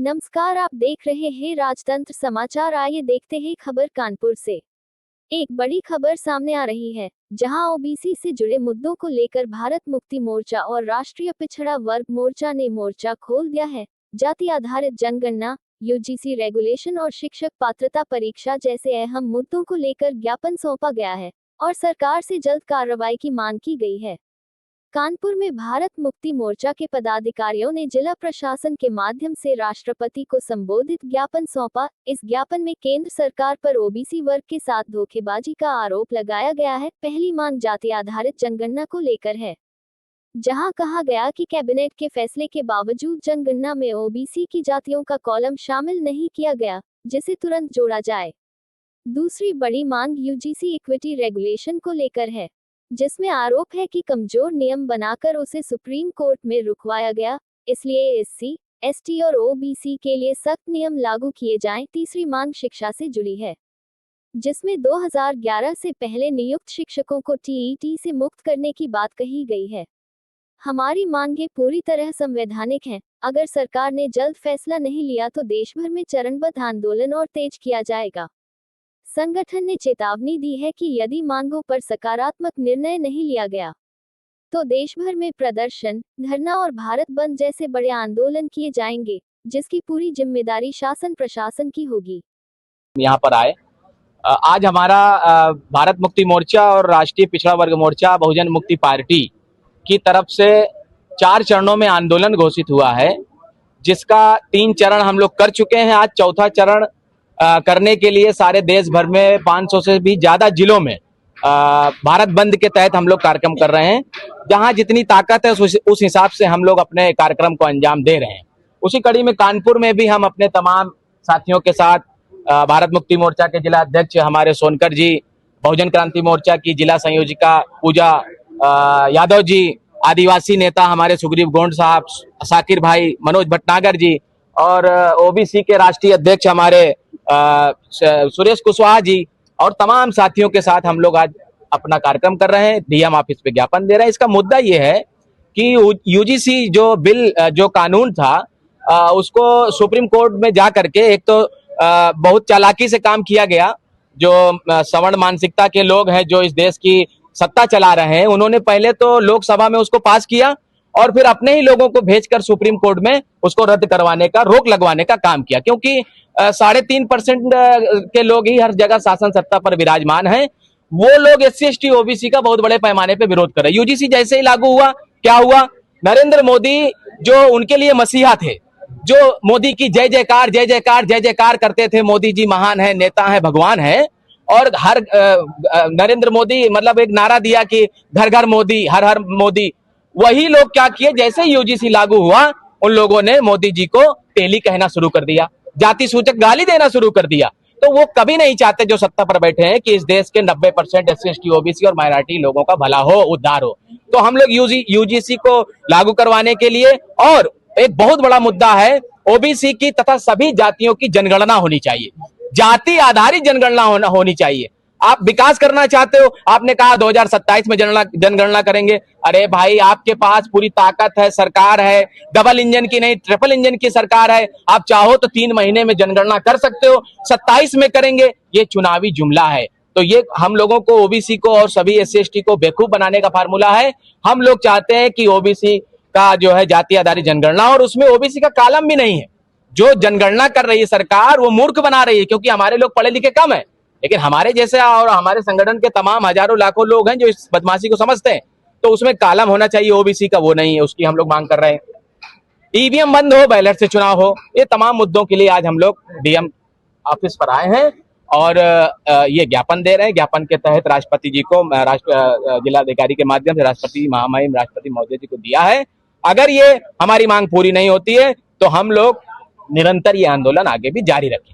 नमस्कार, आप देख रहे हैं राजतंत्र समाचार। आइए देखते हैं खबर कानपुर से। एक बड़ी खबर सामने आ रही है, जहां ओबीसी से जुड़े मुद्दों को लेकर भारत मुक्ति मोर्चा और राष्ट्रीय पिछड़ा वर्ग मोर्चा ने मोर्चा खोल दिया है। जाति आधारित जनगणना, यूजीसी रेगुलेशन और शिक्षक पात्रता परीक्षा जैसे अहम मुद्दों को लेकर ज्ञापन सौंपा गया है और सरकार से जल्द कार्रवाई की मांग की गई है। कानपुर में भारत मुक्ति मोर्चा के पदाधिकारियों ने जिला प्रशासन के माध्यम से राष्ट्रपति को संबोधित ज्ञापन सौंपा। इस ज्ञापन में केंद्र सरकार पर ओबीसी वर्ग के साथ धोखेबाजी का आरोप लगाया गया है। पहली मांग जाति आधारित जनगणना को लेकर है, जहां कहा गया कि कैबिनेट के फैसले के बावजूद जनगणना में ओबीसी की जातियों का कॉलम शामिल नहीं किया गया, जिसे तुरंत जोड़ा जाए। दूसरी बड़ी मांग यूजीसी इक्विटी रेगुलेशन को लेकर है, जिसमें आरोप है कि कमजोर नियम बनाकर उसे सुप्रीम कोर्ट में रुकवाया गया, इसलिए एससी, एसटी और ओबीसी के लिए सख्त नियम लागू किए जाएं। तीसरी मांग शिक्षा से जुड़ी है, जिसमें 2011 से पहले नियुक्त शिक्षकों को टीईटी से मुक्त करने की बात कही गई है। हमारी मांगें पूरी तरह संवैधानिक हैं। अगर सरकार ने जल्द फैसला नहीं लिया तो देश भर में चरणबद्ध आंदोलन और तेज किया जाएगा। संगठन ने चेतावनी दी है कि यदि मांगों पर सकारात्मक निर्णय नहीं लिया गया तो देश भर में प्रदर्शन, धरना और भारत बंद जैसे बड़े आंदोलन किए जाएंगे, जिसकी पूरी जिम्मेदारी शासन प्रशासन की होगी। यहाँ पर आए, आज हमारा भारत मुक्ति मोर्चा और राष्ट्रीय पिछड़ा वर्ग मोर्चा बहुजन मुक्ति पार्टी की तरफ से 4 चरणों में आंदोलन घोषित हुआ है, जिसका 3 चरण हम लोग कर चुके हैं। आज चौथा चरण करने के लिए सारे देश भर में 500 से भी ज्यादा जिलों में भारत बंद के तहत हम लोग कार्यक्रम कर रहे हैं। जहां जितनी ताकत है उस हिसाब से हम लोग अपने कार्यक्रम को अंजाम दे रहे हैं। उसी कड़ी में कानपुर में भी हम अपने तमाम साथियों के साथ भारत मुक्ति मोर्चा के जिला अध्यक्ष हमारे सोनकर जी, बहुजन क्रांति मोर्चा की जिला संयोजिका पूजा यादव जी, आदिवासी नेता हमारे सुग्रीव गोंड साहब, साकिर भाई, मनोज भटनागर जी और ओबीसी के राष्ट्रीय अध्यक्ष हमारे सुरेश कुशवाहा जी और तमाम साथियों के साथ हम लोग आज अपना कार्यक्रम कर रहे हैं। डीएम ऑफिस पे ज्ञापन दे रहे हैं। इसका मुद्दा ये है कि यूजीसी जो बिल जो कानून था उसको सुप्रीम कोर्ट में जा करके एक तो बहुत चालाकी से काम किया गया। जो सवर्ण मानसिकता के लोग हैं जो इस देश की सत्ता चला रहे हैं, उन्होंने पहले तो लोकसभा में उसको पास किया और फिर अपने ही लोगों को भेजकर सुप्रीम कोर्ट में उसको रद्द करवाने का, रोक लगवाने का काम किया, क्योंकि 3.5% के लोग ही हर जगह शासन सत्ता पर विराजमान हैं। वो लोग एससी एसटी ओबीसी का बहुत बड़े पैमाने पे विरोध कर रहे हैं। यूजीसी जैसे ही लागू हुआ, क्या हुआ? नरेंद्र मोदी जो उनके लिए मसीहा थे, जो मोदी की जय जयकार जय जयकार जय जयकार करते थे, मोदी जी महान है, नेता है, भगवान है, और हर नरेंद्र मोदी मतलब एक नारा दिया कि घर घर मोदी, हर हर मोदी। वही लोग क्या किए, जैसे यूजीसी लागू हुआ उन लोगों ने मोदी जी को तेली कहना शुरू कर दिया, जाति सूचक गाली देना शुरू कर दिया। तो वो कभी नहीं चाहते जो सत्ता पर बैठे हैं कि इस देश के 90% एससी एसटी ओबीसी और माइनॉरिटी लोगों का भला हो, उद्धार हो। तो हम लोग यूजीसी को लागू करवाने के लिए, और एक बहुत बड़ा मुद्दा है ओबीसी की तथा सभी जातियों की जनगणना होनी चाहिए, जाति आधारित जनगणना होनी चाहिए। आप विकास करना चाहते हो, आपने कहा 2027 में जनगणना करेंगे। अरे भाई, आपके पास पूरी ताकत है, सरकार है, डबल इंजन की नहीं ट्रिपल इंजन की सरकार है। आप चाहो तो 3 महीने में जनगणना कर सकते हो, 27 में करेंगे, ये चुनावी जुमला है। तो ये हम लोगों को, ओबीसी को और सभी एससी एसटी को बेवकूफ बनाने का फार्मूला है। हम लोग चाहते हैं कि ओबीसी का जो है जाति आधारित जनगणना, और उसमें ओबीसी का कॉलम भी नहीं है। जो जनगणना कर रही है सरकार, वो मूर्ख बना रही है, क्योंकि हमारे लोग पढ़े लिखे कम है, लेकिन हमारे जैसे और हमारे संगठन के तमाम हजारों लाखों लोग हैं जो इस बदमाशी को समझते हैं। तो उसमें कॉलम होना चाहिए ओबीसी का, वो नहीं है, उसकी हम लोग मांग कर रहे हैं। ईवीएम बंद हो, बैलेट से चुनाव हो, ये तमाम मुद्दों के लिए आज हम लोग डीएम ऑफिस पर आए हैं और ये ज्ञापन दे रहे हैं। ज्ञापन के तहत राष्ट्रपति जी को, जिलाधिकारी के माध्यम से राष्ट्रपति महामहिम राष्ट्रपति महोदय जी को दिया है। अगर ये हमारी मांग पूरी नहीं होती है तो हम लोग निरंतर ये आंदोलन आगे भी जारी रखें।